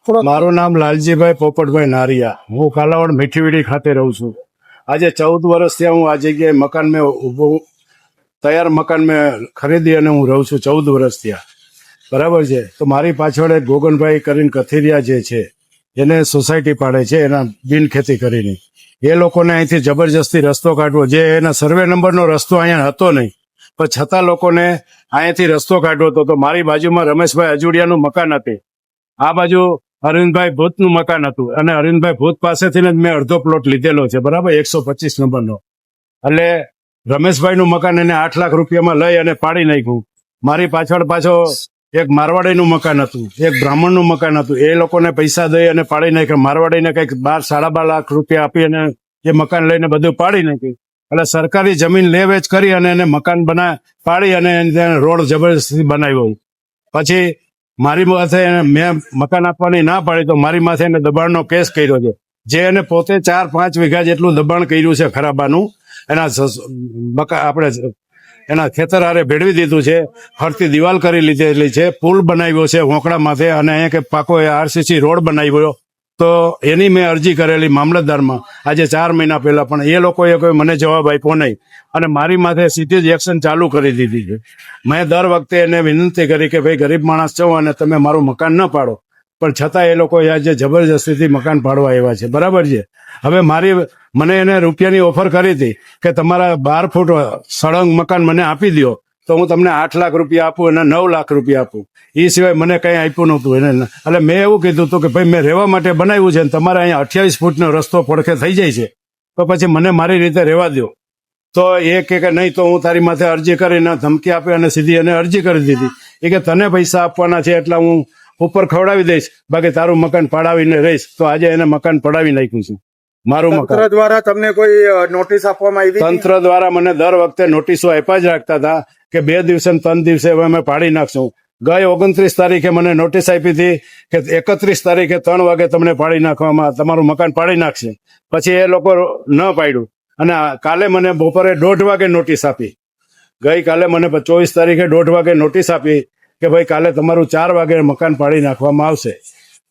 મારું નામ લાલજીભાઈ પોપટભાઈ નારિયા. હું કાલાવડ મીઠીવીડી ખાતે રહું છું. આજે 14 વર્ષથી હું આ જગ્યાએ મકાન મેં ઊભું તૈયાર મકાન મેં ખરીદી અને હું રહું છું 14 વર્ષથી. બરાબર છે. તો મારી પાછળ એક ગોગનભાઈ કરીને કથિરિયા જે છે એને સોસાયટી પાડે છે એના બિન ખેતી કરીને. એ લોકોને અહીંથી જબરજસ્તી રસ્તો કાઢવો, જે એના સર્વે નંબરનો રસ્તો અહીંયા હતો નહીં, પણ છતાં લોકોને અહીંયાથી રસ્તો કાઢવો હતો. તો મારી બાજુમાં રમેશભાઈ અજુડિયાનું મકાન હતું, આ બાજુ અરવિંદભાઈ ભૂતનું મકાન હતું, અને અરવિંદભાઈ ભૂત પાસેથી જ મેં અડધો પ્લોટ લીધેલો છે, બરાબર, 125 નંબરનો. એટલે રમેશભાઈનું મકાન એને 8 લાખ રૂપિયામાં લઈ અને પાડી નાખ્યું. મારી પાછળ એક મારવાડીનું મકાન હતું, એક બ્રાહ્મણનું મકાન હતું, એ લોકોને પૈસા દઈ અને પાડી નાખ્યા. મારવાડીને કંઈક 12-12.5 લાખ રૂપિયા આપી અને એ મકાન લઈને બધું પાડી નાખ્યું. એટલે સરકારી જમીન લે વેચ કરી અને એને મકાન પાડી અને એને રોડ જબરદસ્તી બનાવ્યો. પછી મારી માથે મેં મકાન આપવાની ના પાડી તો મારી માથે એને દબાણનો કેસ કર્યો છે, જે એને પોતે 4-5 વીઘા જેટલું દબાણ કર્યું છે ખરાબાનું. એના આપણે એના ખેતર હારે ભેળવી દીધું છે, ફરતી દિવાલ કરી લીધેલી છે, પુલ બનાવ્યો છે હોંકડા માથે, અને અહીંયા કે પાકો આરસીસી રોડ બનાવ્યો. તો એની મેં અરજી કરેલી મામલતદારમાં આજે 4 મહિના પહેલા, પણ એ લોકોએ કોઈ મને જવાબ આપ્યો નહીં અને મારી માથે સીધી જ એક્શન ચાલુ કરી દીધી છે. મેં દર વખતે એને વિનંતી કરી કે ભાઈ ગરીબ માણસ છો અને તમે મારું મકાન ન પાડો, પણ છતાં એ લોકો આજે જબરજસ્તીથી મકાન પાડવા આવ્યા છે. બરાબર છે. હવે મને એને રૂપિયાની ઓફર કરી હતી કે તમારા 12 ફૂટ સળંગ મકાન મને આપી દો તો હું તમને 8 લાખ રૂપિયા આપું અને 9 લાખ રૂપિયા આપું. એ સિવાય મને કંઈ આપ્યું નહોતું એને. એટલે મેં એવું કીધું હતું કે ભાઈ મેં રહેવા માટે બનાવ્યું છે ને તમારે અહીંયા 28 ફૂટનો રસ્તો પડખે થઈ જાય છે, તો પછી મને મારી રીતે રહેવા દો. તો એ કે નહીં, તો હું તારી માથે અરજી કરીને ધમકી આપી અને સીધી એને અરજી કરી દીધી. એ કે તને પૈસા આપવાના છે એટલે હું ઉપર ખવડાવી દઈશ, બાકી તારું મકાન પડાવીને રહીશ. તો આજે એને મકાન પડાવી નાખ્યું છે. મારું મકાન તંત્ર દ્વારા તમને કોઈ નોટિસ આપવામાં આવી? તંત્ર દ્વારા મને દર વખતે નોટિસો આપ્યા જ રાખતા હતા કે 2 દિવસે 3 દિવસે હવે અમે પાડી નાખશું. ગઈ 29 તારીખે મને નોટિસ આપી હતી કે 31 તારીખે 3 વાગે તમને પાડી નાખવામાં, તમારું મકાન પાડી નાખશે. પછી એ લોકો ન પાડ્યું અને કાલે મને બપોરે 1:30 વાગે નોટિસ આપી. ગઈકાલે મને 24 તારીખે 1:30 વાગે નોટિસ આપી કે ભાઈ કાલે તમારું 4 વાગે મકાન પાડી નાખવામાં આવશે.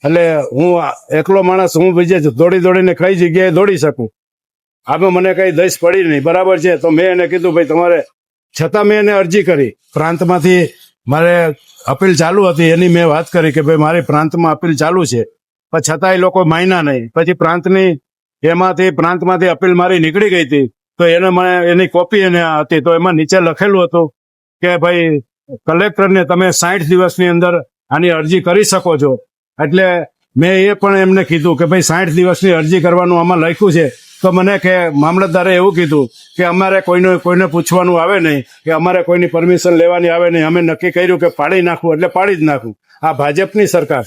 એટલે હું એકલો માણસ, હું બીજે દોડીને કઈ જગ્યાએ દોડી શકું? આમાં મને કઈ દઈશ પડી નહીં. બરાબર છે. તો મેં એને કીધું ભાઈ તમારે, છતાં મેં એને અરજી કરી. પ્રાંતમાંથી મારે અપીલ ચાલુ હતી, એની મેં વાત કરી કે ભાઈ મારી પ્રાંતમાં અપીલ ચાલુ છે, પણ છતાં એ લોકો માન્યા નહીં. પછી પ્રાંતમાંથી અપીલ મારી નીકળી ગઈ હતી, તો એને મને એની કોપી એને હતી, તો એમાં નીચે લખેલું હતું કે ભાઈ કલેક્ટરને તમે 60 દિવસની અંદર આની અરજી કરી શકો છો. એટલે મેં એ પણ એમને કીધું કે ભાઈ 60 દિવસની અરજી કરવાનું આમાં લખ્યું છે. તો મને કે મામલતદારે એવું કીધું કે અમારે કોઈને પૂછવાનું આવે નહીં, કે અમારે કોઈની પરમિશન લેવાની આવે નહીં, અમે નક્કી કર્યું કે પાડી નાખવું એટલે પાડી જ નાખવું. આ ભાજપની સરકાર,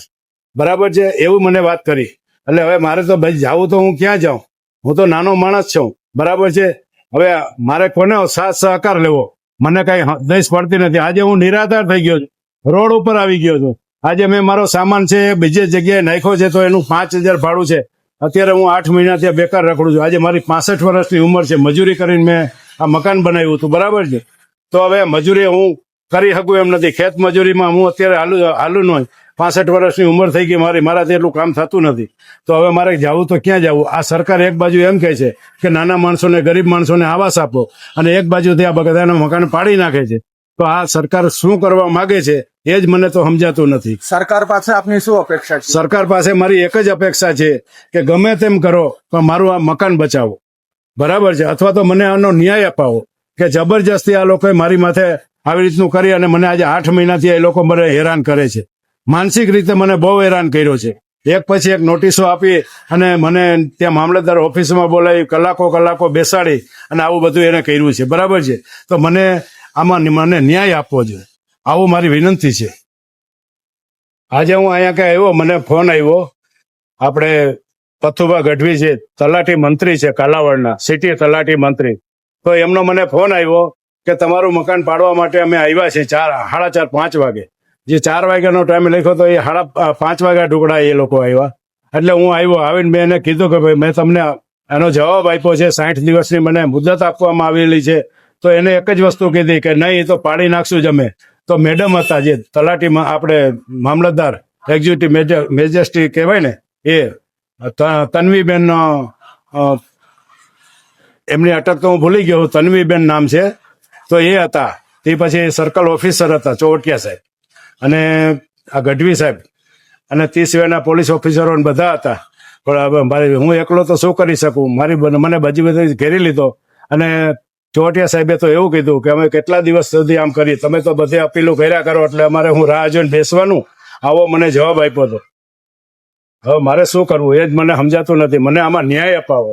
બરાબર છે, એવું મને વાત કરી. એટલે હવે મારે તો ભાઈ જાવું તો હું ક્યાં જાઉં? હું તો નાનો માણસ છું, બરાબર છે. હવે મારે કોને સાથ સહકાર લેવો? મને કઈ દેશ પડતી નથી. આજે હું નિરાધાર થઈ ગયો છું, રોડ ઉપર આવી ગયો છું. આજે મેં મારો સામાન છે બીજી જગ્યાએ નાખ્યો છે, તો એનું 5000 ભાડું છે. અત્યારે હું 8 મહિના ત્યાં બેકાર રખડું છું. આજે મારી 65 વર્ષની ઉંમર છે. મજૂરી કરીને મેં આ મકાન બનાવ્યું હતું, બરાબર છે. તો હવે મજૂરી હું કરી શકું એમ નથી. ખેત મજૂરીમાં હું અત્યારે હાલું નહીં. 65 વર્ષની ઉંમર થઈ ગઈ મારાથી એટલું કામ થતું નથી. તો હવે મારે જવું તો ક્યાં જવું? આ સરકાર એક બાજુ એમ કહે છે કે નાના માણસોને, ગરીબ માણસોને આવાસ આપો, અને એક બાજુ ત્યાં બધાના મકાન પાડી નાખે છે. તો આ સરકાર શું કરવા માંગે છે એ જ મને તો સમજાતું નથી. સરકાર પાસે આપની શું અપેક્ષા છે? સરકાર પાસે મારી એક જ અપેક્ષા છે કે ગમે તેમ કરો પણ મારું આ મકાન બચાવો, બરાબર છે, અથવા તો મને આનો ન્યાય અપાવો. કે જબરજસ્તી આ લોકોએ મારી માથે આવી રીતનું કરી અને મને આજે 8 મહિનાથી એ લોકો મને હેરાન કરે છે. માનસિક રીતે મને બહુ હેરાન કર્યો છે. એક પછી એક નોટિસો આપી અને મને ત્યાં મામલતદાર ઓફિસમાં બોલાવી, કલાકો બેસાડી અને આવું બધું એને કર્યું છે, બરાબર છે. તો આમાં મને ન્યાય આપવો જોઈએ, આવું મારી વિનંતી છે. આજે હું અહીંયા કે આવ્યો, મને ફોન આવ્યો, આપણે પથુભા ગઢવી છે, તલાટી મંત્રી છે કાલાવડના, સિટી તલાટી મંત્રી. તો એમનો મને ફોન આવ્યો કે તમારું મકાન પાડવા માટે અમે આવ્યા છીએ 4:30-5 વાગે. જે 4 વાગ્યાનો ટાઈમ લખ્યો તો એ 5:30 વાગ્યા ટુકડા એ લોકો આવ્યા. એટલે હું આવ્યો, આવીને મેં એને કીધું કે ભાઈ મેં તમને એનો જવાબ આપ્યો છે, 60 દિવસની મને મુદત આપવામાં આવેલી છે. તો એને એક જ વસ્તુ કીધી કે નહીં, એ તો પાડી નાખશું જ અમે. તો મેડમ હતા જે તલાટીમાં, આપણે મામલતદાર, એક્ઝિક્યુટિવ મેજેસ્ટ્રી કહેવાય ને એ તન્વીબેન એમની અટક તો હું ભૂલી ગયો તન્વીબેન નામ છે. તો એ હતા. તે પછી સર્કલ ઓફિસર હતા ચોવટિયા સાહેબ અને આ ગઢવી સાહેબ અને 30 સિવાયના પોલીસ ઓફિસરો ને બધા હતા. પણ હવે મારી હું એકલો તો શું કરી શકું, મને બધી ઘેરી લીધો. અને ચોવટિયા સાહેબે તો એવું કીધું કે અમે કેટલા દિવસ સુધી આમ કરી, તમે તો બધે અપીલો કર્યા કરો એટલે અમારે હું રાહ જોઈને બેસવાનું, આવો મને જવાબ આપ્યો હતો. હવે મારે શું કરવું એ જ મને સમજાતું નથી. મને આમાં ન્યાય અપાવો.